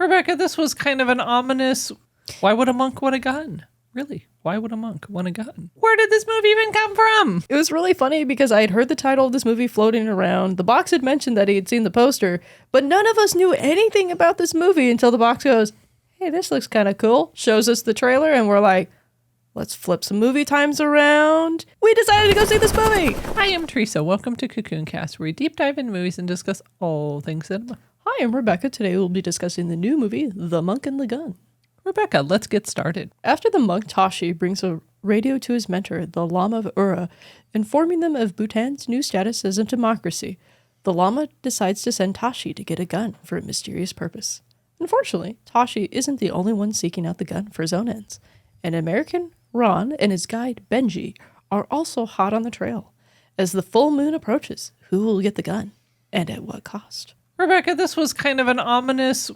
Rebecca, this was kind of an ominous, why would a monk want a gun? Really? Why would a monk want a gun? Where did this movie even come from? It was really funny because I had heard the title of this movie floating around. The box had mentioned that he had seen the poster, but none of us knew anything about this movie until the box goes, hey, this looks kind of cool. Shows us the trailer and we're like, let's flip some movie times around. We decided to go see this movie. I am Teresa. Welcome to Cocoon Cast, where we deep dive into movies and discuss all things cinema. Hi, I'm Rebecca. Today we'll be discussing the new movie, The Monk and the Gun. Rebecca, let's get started. After the monk Tashi brings a radio to his mentor, the Lama of Ura, informing them of Bhutan's new status as a democracy, the Lama decides to send Tashi to get a gun for a mysterious purpose. Unfortunately, Tashi isn't the only one seeking out the gun for his own ends. An American, Ron, and his guide, Benji, are also hot on the trail. As the full moon approaches, who will get the gun, and at what cost? Rebecca, this was kind of an ominous,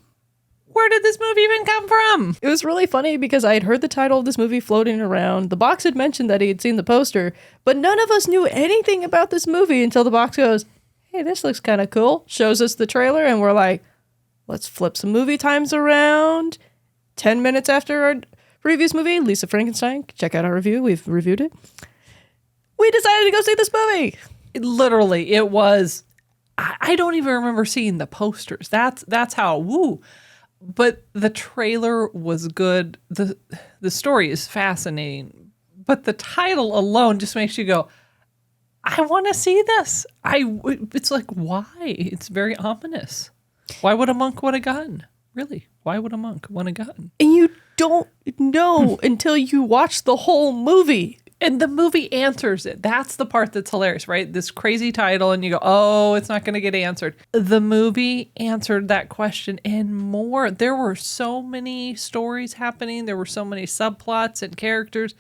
where did this movie even come from? It was really funny because I had heard the title of this movie floating around. The box had mentioned that he had seen the poster, but none of us knew anything about this movie until the box goes, hey, this looks kind of cool. Shows us the trailer and we're like, let's flip some movie times around. 10 minutes after our previous movie, Lisa Frankenstein, check out our review. We've reviewed it. We decided to go see this movie. Literally, it was, I don't even remember seeing the posters. That's how, woo. But the trailer was good. The story is fascinating. But the title alone just makes you go, I want to see this. It's like, why? It's very ominous. Why would a monk want a gun? Really? Why would a monk want a gun? And you don't know until you watch the whole movie. And the movie answers it. That's the part that's hilarious, right? This crazy title, and you go, oh, it's not going to get answered. The movie answered that question and more. There were so many stories happening. There were so many subplots and characters.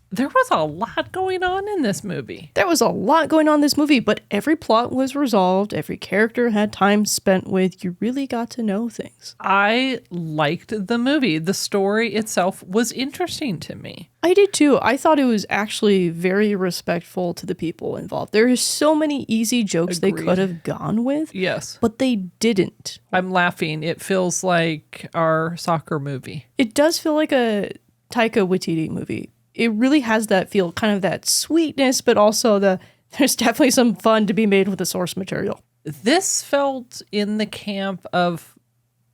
There was a lot going on in this movie. There was a lot going on in this movie, but every plot was resolved. Every character had time spent with. You really got to know things. I liked the movie. The story itself was interesting to me. I did too. I thought it was actually very respectful to the people involved. There are so many easy jokes Agreed. they could have gone with. Yes. But they didn't. I'm laughing. It feels like our soccer movie. It does feel like a Taika Waititi movie. It really has that feel, kind of that sweetness, but also there's definitely some fun to be made with the source material. This felt in the camp of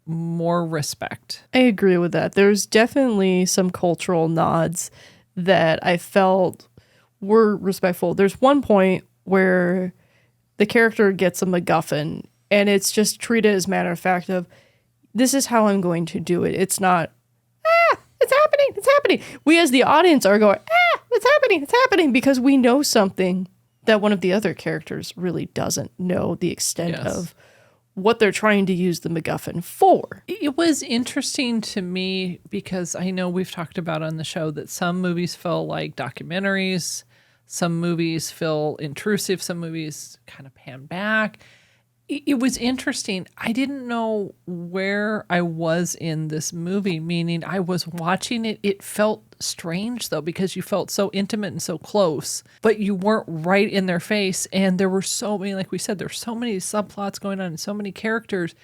more respect. I agree with that. There's definitely some cultural nods that I felt were respectful. There's one point where the character gets a MacGuffin, and it's just treated as a matter of fact of, this is how I'm going to do it. It's not, it's happening, it's happening. We as the audience are going, it's happening, because we know something that one of the other characters really doesn't know the extent of what they're trying to use the MacGuffin for. It was interesting to me because I know we've talked about on the show that some movies feel like documentaries, some movies feel intrusive, some movies kind of pan back. It was interesting. I didn't know where I was in this movie, meaning I was watching it. It felt strange, though, because you felt so intimate and so close, but you weren't right in their face. And there were so many, like we said, there's so many subplots going on and so many characters.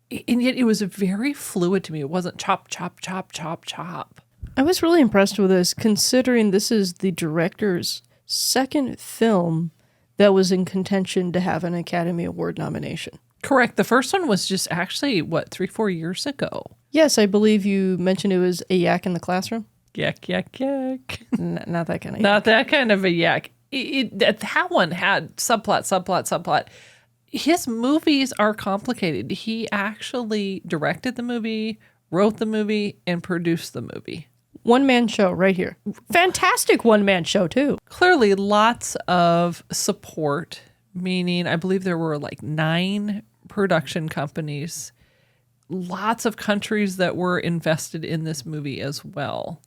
And yet it was very fluid to me. It wasn't chop, chop, chop, chop, chop. I was really impressed with this, considering this is the director's second film that was in contention to have an Academy Award nomination. Correct. The first one was just actually, 3-4 years ago? Yes, I believe you mentioned it was A Yak in the Classroom. Yak, yak, yak. Not that kind of yak. Not that kind of a yak. That one had subplot. His movies are complicated. He actually directed the movie, wrote the movie, and produced the movie. One-man show right here. Fantastic one-man show, too. Clearly, lots of support, meaning I believe there were like 9 production companies, lots of countries that were invested in this movie as well,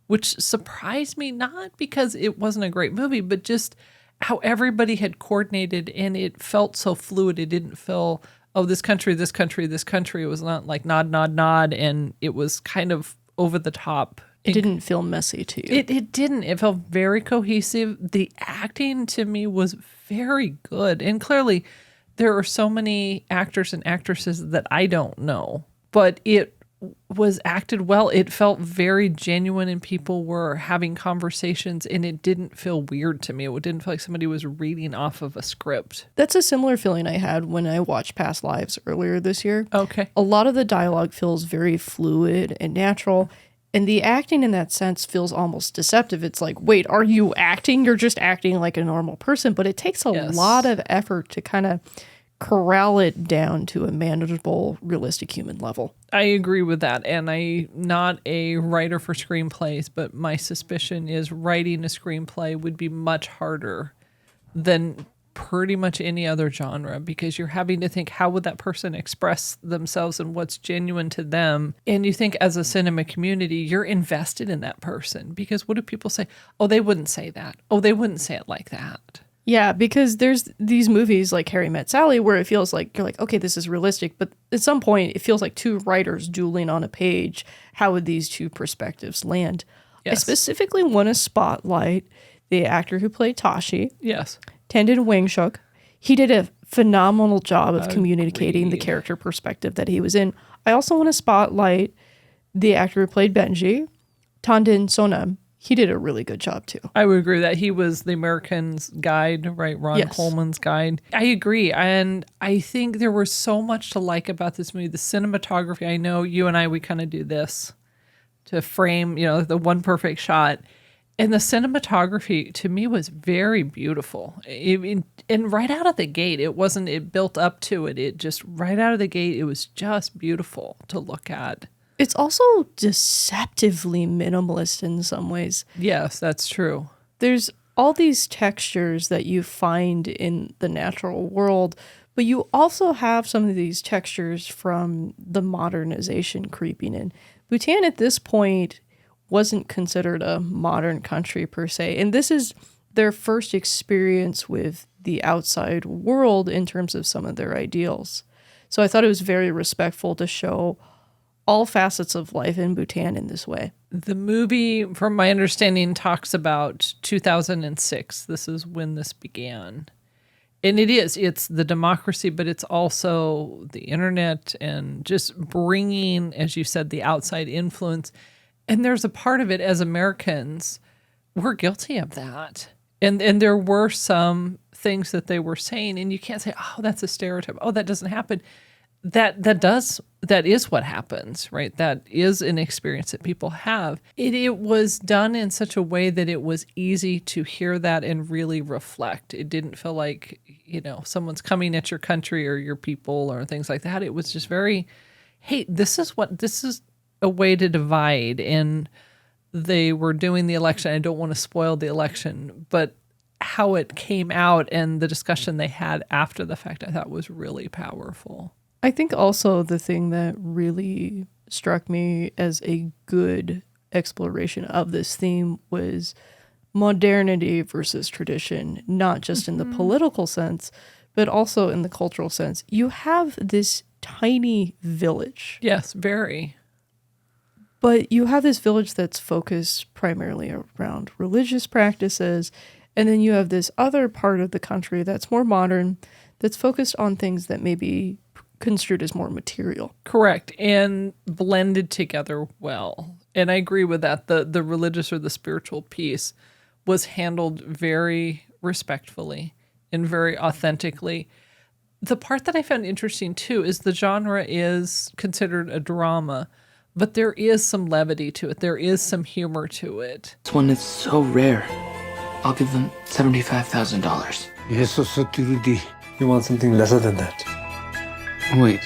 which surprised me, not because it wasn't a great movie, but just how everybody had coordinated, and it felt so fluid. It didn't feel, oh, this country. It was not like nod, and it was kind of over the top. It didn't feel messy to you. It didn't. It felt very cohesive. The acting to me was very good. And clearly there are so many actors and actresses that I don't know. but it was acted well. It felt very genuine and people were having conversations and it didn't feel weird to me. It didn't feel like somebody was reading off of a script. That's a similar feeling I had when I watched Past Lives earlier this year. Okay. A lot of the dialogue feels very fluid and natural, and the acting in that sense feels almost deceptive. It's like, wait, are you acting? You're just acting like a normal person, but it takes a lot of effort to kind of corral it down to a manageable, realistic human level. I agree with that. And I'm not a writer for screenplays, but my suspicion is writing a screenplay would be much harder than pretty much any other genre, because you're having to think, how would that person express themselves and what's genuine to them? And you think as a cinema community, you're invested in that person, because what do people say? Oh, they wouldn't say that. Oh, they wouldn't say it like that. Yeah, because there's these movies like Harry Met Sally where it feels like you're like, okay, this is realistic. But at some point, it feels like two writers dueling on a page. How would these two perspectives land? Yes. I specifically want to spotlight the actor who played Tashi. Yes. Tandon Wangchuk. He did a phenomenal job of communicating the character perspective that he was in. I also want to spotlight the actor who played Benji, Tandon Sonam. He did a really good job too. I would agree with that. He was the American's guide, right? Ron Coleman's guide. I agree. And I think there was so much to like about this movie. The cinematography, I know you and I, we kind of do this to frame, the one perfect shot. And the cinematography to me was very beautiful. And right out of the gate, it built up to it. It just, right out of the gate, it was just beautiful to look at. It's also deceptively minimalist in some ways. Yes, that's true. There's all these textures that you find in the natural world, but you also have some of these textures from the modernization creeping in. Bhutan at this point wasn't considered a modern country per se, and this is their first experience with the outside world in terms of some of their ideals. So I thought it was very respectful to show all facets of life in Bhutan in this way. The movie, from my understanding, talks about 2006. This is when this began. And it's the democracy, but it's also the internet and just bringing, as you said, the outside influence. And there's a part of it as Americans, we're guilty of that. And there were some things that they were saying, and you can't say, oh, that's a stereotype. Oh, that doesn't happen. That is what happens, right? That is an experience that people have. It was done in such a way that it was easy to hear that and really reflect. It didn't feel like, someone's coming at your country or your people or things like that. It was just very, hey, this is a way to divide. And they were doing the election. I don't want to spoil the election, but how it came out and the discussion they had after the fact, I thought was really powerful. I think also the thing that really struck me as a good exploration of this theme was modernity versus tradition, not just in the political sense, but also in the cultural sense. You have this tiny village. Yes, very. But you have this village that's focused primarily around religious practices, and then you have this other part of the country that's more modern, that's focused on things that maybe construed as more material. Correct. And blended together well. And I agree with that. The religious or the spiritual piece was handled very respectfully and very authentically. The part that I found interesting too is the genre is considered a drama, but there is some levity to it. There is some humor to it. This one is so rare. I'll give them $75,000. Yes, so you want something lesser than that? Wait,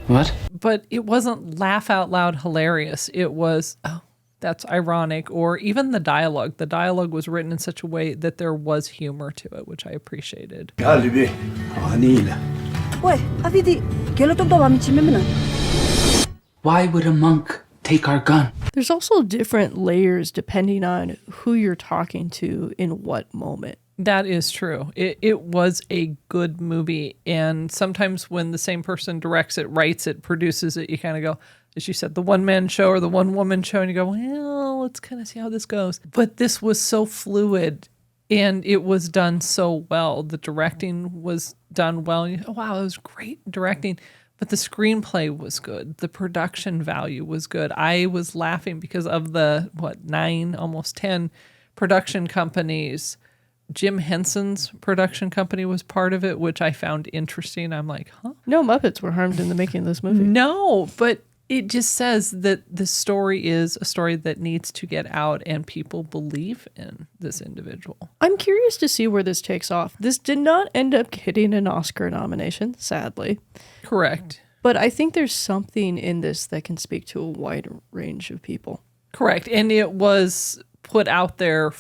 what? But it wasn't laugh out loud hilarious. It was, oh, that's ironic. Or even the dialogue. The dialogue was written in such a way that there was humor to it, which I appreciated. Why would a monk take our gun? There's also different layers depending on who you're talking to in what moment. That is true. It was a good movie. And sometimes when the same person directs it, writes it, produces it, you kind of go, as you said, the one-man show or the one-woman show, and you go, well, let's kind of see how this goes. But this was so fluid, and it was done so well. The directing was done well. And you go, wow, it was great directing. But the screenplay was good. The production value was good. I was laughing because of the, 9, almost 10 production companies. Jim Henson's production company was part of it, which I found interesting. I'm like, huh? No Muppets were harmed in the making of this movie. No, but it just says that the story is a story that needs to get out and people believe in this individual. I'm curious to see where this takes off. This did not end up getting an Oscar nomination, sadly. Correct. But I think there's something in this that can speak to a wide range of people. Correct. And it was put out there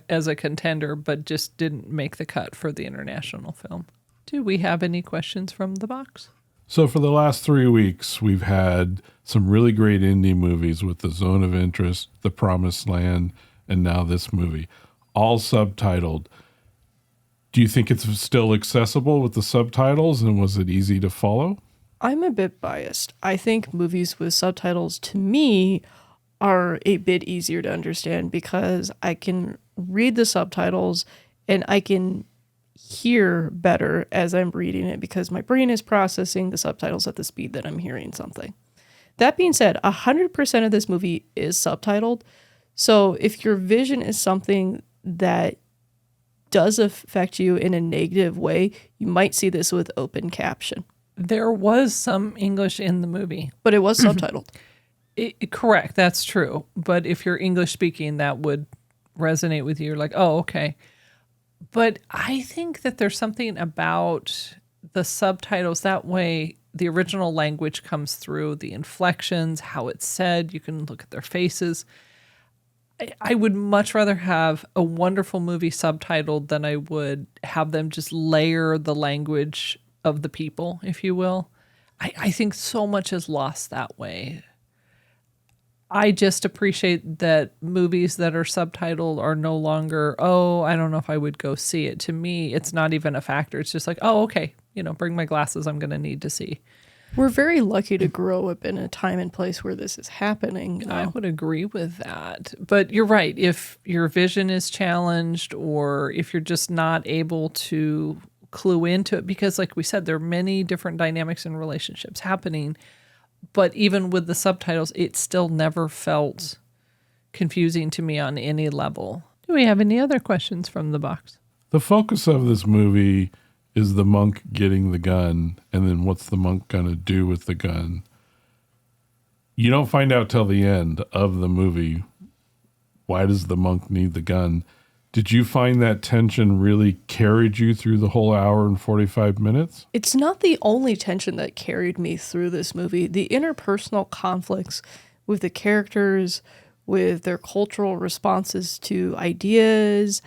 as a contender, but just didn't make the cut for the international film. Do we have any questions from the box? So for the last 3 weeks, we've had some really great indie movies with The Zone of Interest, The Promised Land, and now this movie, all subtitled. Do you think it's still accessible with the subtitles, and was it easy to follow? I'm a bit biased. I think movies with subtitles, to me, are a bit easier to understand because I can read the subtitles and I can hear better as I'm reading it because my brain is processing the subtitles at the speed that I'm hearing something. That being said, 100% of this movie is subtitled. So if your vision is something that does affect you in a negative way, you might see this with open caption. There was some English in the movie. But it was subtitled. Correct, that's true. But if you're English speaking, that would resonate with you. You're like, oh, okay. But I think that there's something about the subtitles. That way, the original language comes through, the inflections, how it's said. You can look at their faces. I would much rather have a wonderful movie subtitled than I would have them just layer the language of the people, if you will. I think so much is lost that way. I just appreciate that movies that are subtitled are no longer, oh, I don't know if I would go see it. To me, it's not even a factor. It's just like, oh, okay, bring my glasses. I'm going to need to see. We're very lucky to grow up in a time and place where this is happening. I would agree with that. But you're right. If your vision is challenged or if you're just not able to clue into it, because like we said, there are many different dynamics and relationships happening. But even with the subtitles, it still never felt confusing to me on any level. Do we have any other questions from the box? The focus of this movie is the monk getting the gun, and then what's the monk going to do with the gun? You don't find out till the end of the movie, why does the monk need the gun? Did you find that tension really carried you through the whole hour and 45 minutes? It's not the only tension that carried me through this movie. The interpersonal conflicts with the characters, with their cultural responses to ideas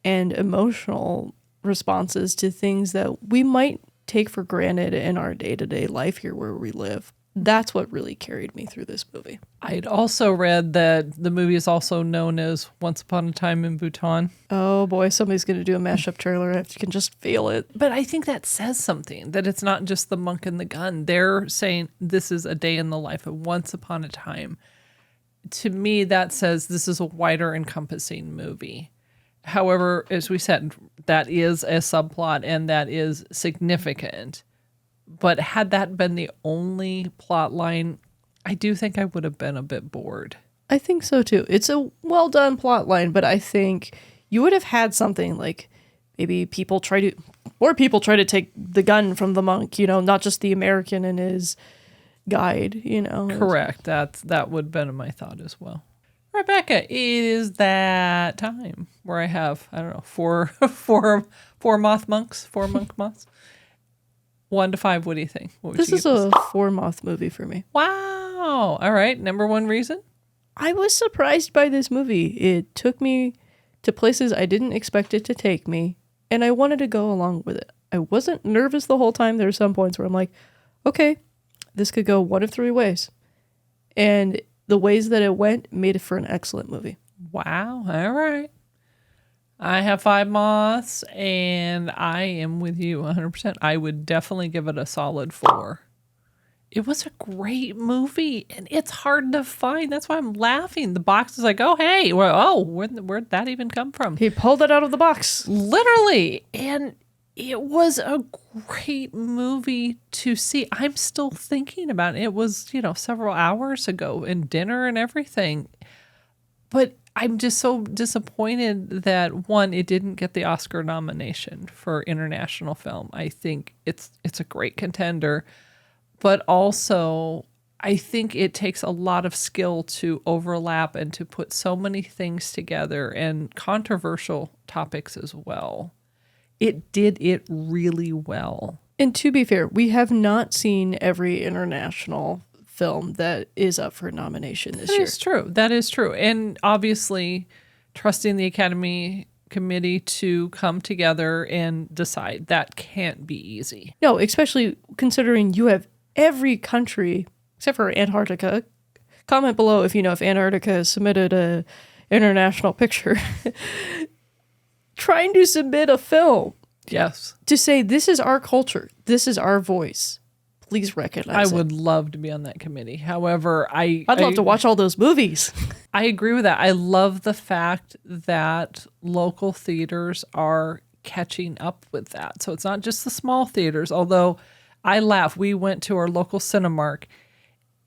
and emotional responses to things that we might take for granted in our day-to-day life here where we live. That's what really carried me through this movie. I'd also read that the movie is also known as Once Upon a Time in Bhutan. Oh boy, somebody's going to do a mashup trailer. I can just feel it. But I think that says something, that it's not just the monk and the gun. They're saying this is a day in the life of Once Upon a Time. To me, that says this is a wider encompassing movie. However, as we said, that is a subplot and that is significant. But had that been the only plot line, I do think I would have been a bit bored. I think so too. It's a well done plot line, but I think you would have had something like maybe people try to take the gun from the monk, not just the American and his guide, Correct. That would have been my thought as well. Rebecca, it is that time where I have, I don't know, four monk moths. 1 to 5, what do you think? This is a 4-moth movie for me. Wow. All right. Number one reason? I was surprised by this movie. It took me to places I didn't expect it to take me, and I wanted to go along with it. I wasn't nervous the whole time. There were some points where I'm like, okay, this could go one of 3 ways. And the ways that it went made it for an excellent movie. Wow. All right. I have 5 moths, and I am with you 100%. I would definitely give it a solid 4. It was a great movie, and it's hard to find. That's why I'm laughing. The box is like, oh, hey, where'd that even come from? He pulled it out of the box. Literally. And It was a great movie to see. I'm still thinking about it. It was, several hours ago, and dinner and everything. But I'm just so disappointed that, one, it didn't get the Oscar nomination for international film. I think it's a great contender, but also I think it takes a lot of skill to overlap and to put so many things together, and controversial topics as well. It did it really well. And to be fair, we have not seen every international film that is up for nomination this year. That is true. And obviously, trusting the Academy Committee to come together and decide, that can't be easy. No, especially considering you have every country except for Antarctica. Comment below if you know if Antarctica has submitted a international picture. Trying to submit a film. Yes. To say, this is our culture. This is our voice. Please recognize I would love to be on that committee. However, I'd love to watch all those movies. I agree with that. I love the fact that local theaters are catching up with that. So it's not just the small theaters, although I laugh. We went to our local Cinemark,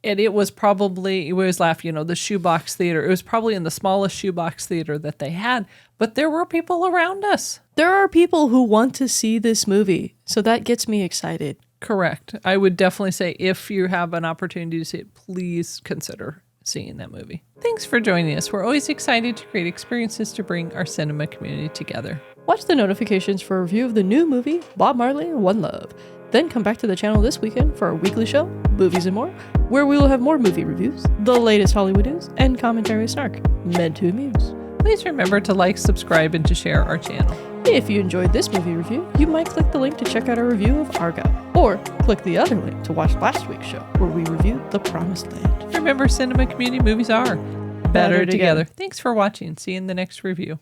and it was probably, we always laugh, the shoebox theater. It was probably in the smallest shoebox theater that they had, but there were people around us. There are people who want to see this movie, so that gets me excited. Correct. I would definitely say, if you have an opportunity to see it, please consider seeing that movie. Thanks for joining us. We're always excited to create experiences to bring our cinema community together. Watch the notifications for a review of the new movie, Bob Marley, One Love. Then come back to the channel this weekend for our weekly show, Movies and More, where we will have more movie reviews, the latest Hollywood news, and commentary with snark, meant to amuse. Please remember to like, subscribe, and to share our channel. If you enjoyed this movie review, you might click the link to check out our review of Argo, or click the other link to watch last week's show, where we reviewed The Promised Land. Remember, cinema community movies are better together. Thanks for watching. See you in the next review.